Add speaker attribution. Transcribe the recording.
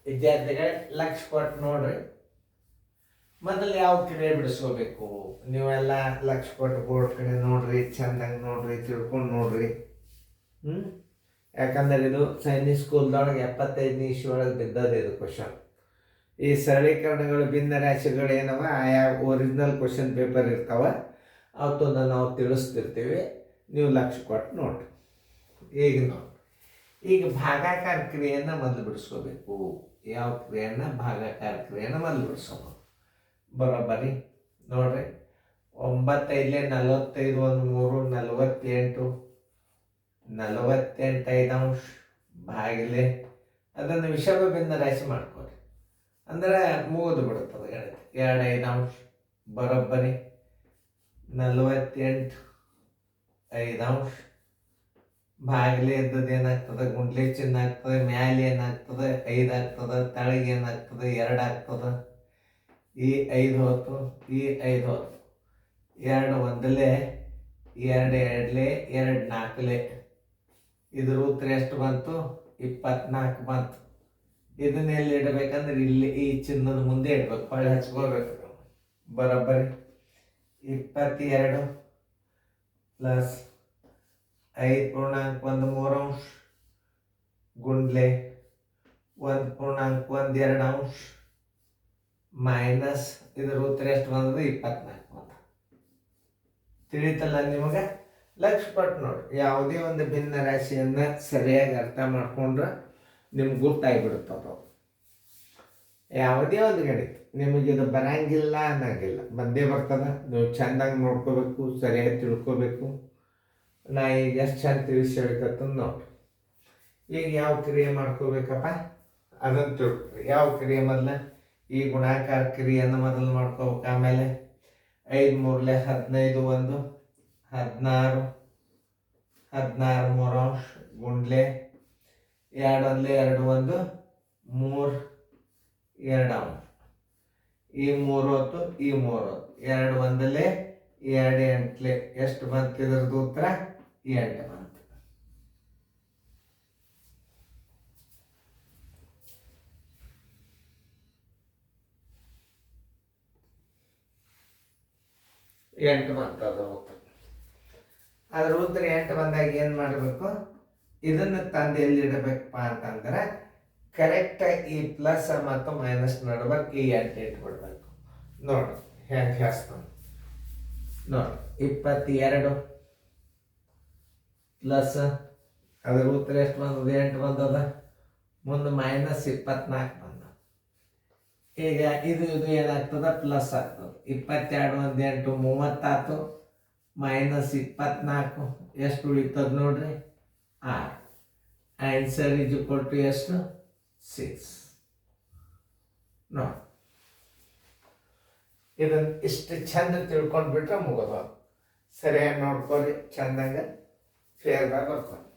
Speaker 1: ವಿದ್ಯಾರ್ಥಿಗಳೇ ಲಕ್ಷ ಕೊಟ್ಟು ನೋಡ್ರಿ. ಮೊದಲು ಯಾವ ಕ್ರಿಯೆ ಬಿಡಿಸ್ಕೋಬೇಕು ನೀವೆಲ್ಲ ಲಕ್ಷ ಕೊಟ್ಟು ಬೋರ್ಡ್ ಕಡೆ ನೋಡ್ರಿ, ಚೆಂದಂಗೆ ನೋಡ್ರಿ, ತಿಳ್ಕೊಂಡು ನೋಡ್ರಿ. ಯಾಕಂದ್ರೆ ಇದು ಸೈನಿಕ್ ಸ್ಕೂಲ್ದೊಳಗೆ 75ನೇ ಇಸ್ವಿ ಒಳಗೆ ಬಿದ್ದದ ಇದು ಕ್ವಶನ್. ಈ ಸರಳೀಕರಣಗಳು ಭಿನ್ನ ರಾಶಿಗಳು ಏನವ ಆಯಾ ಒರಿಜಿನಲ್ ಕ್ವಶನ್ ಪೇಪರ್ ಇರ್ತಾವ, ಅವತ್ತೊಂದು ನಾವು ತಿಳಿಸ್ತಿರ್ತೀವಿ. ನೀವು ಲಕ್ಷ ಕೊಟ್ಟು ನೋಡ್ರಿ. ಈಗ ನೋಡಿ, ಈಗ ಭಾಗಾಕಾರ ಕ್ರಿಯೆಯನ್ನು ಮೊದಲು ಬಿಡಿಸ್ಕೋಬೇಕು. ಯಾವ ಕ್ರಿಯೆಯನ್ನು? ಭಾಗಾಕಾರ ಕ್ರಿಯೆಯನ್ನು ಮೊದಲು ಬಿಡಿಸ್ಕೋಬೇಕು. ಬರೋಬ್ಬರಿ ನೋಡ್ರಿ. 9 5 45 1 3 48, 48 5 ಭಾಗಿಲೆ ಅದನ್ನು ವಿಷಮ ಭಿನ್ನ ರಾಶಿ ಮಾಡ್ಕೊರಿ. ಅಂದರೆ ಮುಗಿದು ಬಿಡುತ್ತದೆ ಗಣಿತ. 2 5 ಬರೋಬ್ಬರಿ 48 5 ಭಾಗಿಲೆ ಇದ್ದದ್ದು ಏನಾಗ್ತದೆ? ಗುಂಡ್ಲೆ ಚಿಹ್ನೆ ಆಗ್ತದೆ. ಮ್ಯಾಲೆ ಏನಾಗ್ತದೆ? 5 ಆಗ್ತದೆ. ತಳಗೆ ಏನಾಗ್ತದೆ? 2 ಆಗ್ತದೆ. ಈ 5 ಹೋತು, ಈ 5 ಹೋತು. 2 1 2 2 2 4. ಇದ್ರ ಉತ್ತರ ಎಷ್ಟು ಬಂತು? 24 ಬಂತು. ಇದನ್ನ ಎಲ್ಲಿ ಇಡಬೇಕಂದ್ರೆ ಇಲ್ಲಿ ಈ ಚಿನ್ನದ ಮುಂದೆ ಇಡ್ಬೇಕು, ಹೊಳ್ಳಿ ಹಚ್ಕೋಬೇಕು. ಬರೋಬ್ಬರಿ 22 ಪ್ಲಸ್ 5.13 ಗುಂಡ್ಲೆ 1.12 ಮೈನಸ್ ಇದರ ಉತ್ತರ ಎಷ್ಟು ಬಂದದ್ದು? 24 ಬಂದ. ತಿಳಿತಲ್ಲ ನಿಮಗೆ? ಲಕ್ಷ ಪಟ್ಟು ನೋಡಿ. ಯಾವುದೇ ಒಂದು ಭಿನ್ನ ರಾಶಿಯನ್ನು ಸರಿಯಾಗಿ ಅರ್ಥ ಮಾಡ್ಕೊಂಡ್ರೆ ನಿಮ್ಗೆ ಗೊತ್ತಾಗಿಬಿಡುತ್ತದು. ಯಾವುದೇ ಒಂದು ಗಣಿತ ನಿಮಗಿದು ಬರಂಗಿಲ್ಲ ಅನ್ನೋಂಗಿಲ್ಲ, ಬಂದೇ ಬರ್ತದೆ. ನೀವು ಚೆಂದಾಗಿ ನೋಡ್ಕೋಬೇಕು, ಸರಿಯಾಗಿ ತಿಳ್ಕೋಬೇಕು. ನಾ ಈಗ ಎಷ್ಟು ಚೆಂದ ತಿಳಿಸಿ ಹೇಳ್ಕತ್ತಂದು ನೋಡ್ರಿ. ಈಗ ಯಾವ ಕ್ರಿಯೆ ಮಾಡ್ಕೋಬೇಕಪ್ಪ ಅದನ್ನು ತಿಳ್ಕೊರಿ. ಯಾವ ಕ್ರಿಯೆ ಮೊದಲು? ಈ ಗುಣಾಕಾರ ಕ್ರಿಯೆಯನ್ನು ಮೊದಲು ಮಾಡ್ಕೋಬೇಕು. ಆಮೇಲೆ 5 3 15 1 16 16 3 ಗುಂಡ್ಲೆ 2 1 2 1 3 2 ಈ 3 ಹೊತ್ತು, ಈ 3 ಹೊತ್ತು. 2 1 2 8 ಎಷ್ಟು ಬಂತು? ಇದ್ರದ್ದು ಉತ್ತರ 8 ಬಂತು. ಅದ್ರ ಉತ್ತರ 8 ಬಂದಾಗ ಏನು ಮಾಡಬೇಕು? ಇದನ್ನು ತಂದು ಎಲ್ಲಿಡಬೇಕಪ್ಪ ಅಂತಂದ್ರೆ ಕರೆಕ್ಟಾಗಿ ಈ ಪ್ಲಸ್ ಮತ್ತು ಮೈನಸ್ ನಡುವೆ ಈ 8 ಇಟ್ಬಿಡ್ಬೇಕು. ನೋಡಿ ಹೆಂಗೆ ಹೇಳ್ತಾನೆ ನೋಡಿ. 22 ಪ್ಲಸ್ ಅದ್ರ ಉತ್ತರ ಎಷ್ಟು ಬಂದದ? 8 ಬಂದದ. ಮುಂದೆ ಮೈನಸ್ 24 ಬಂದ. ಈಗ ಇದು ಏನಾಗ್ತದೆ? ಪ್ಲಸ್ ಆಗ್ತದೆ. 22 1 8 30 ಆಯ್ತು. ಮೈನಸ್ 24 ಎಷ್ಟು ಉಳಿತದ ನೋಡ್ರಿ? 6. ಆನ್ಸರ್ ಇಸ್ ಈಕ್ವಲ್ ಟು ಎಷ್ಟು? 6. ನೋಡಿ, ಇದನ್ನು ಇಷ್ಟು ಚಂದ ತಿಳ್ಕೊಂಡ್ಬಿಟ್ರೆ ಮುಗಿದ. ಸರಿಯಾಗಿ ನೋಡ್ಕೊರಿ, ಚಂದಂಗೆ ಫೇರ್ದಾಗ ಬರ್ಕೊಂಡು.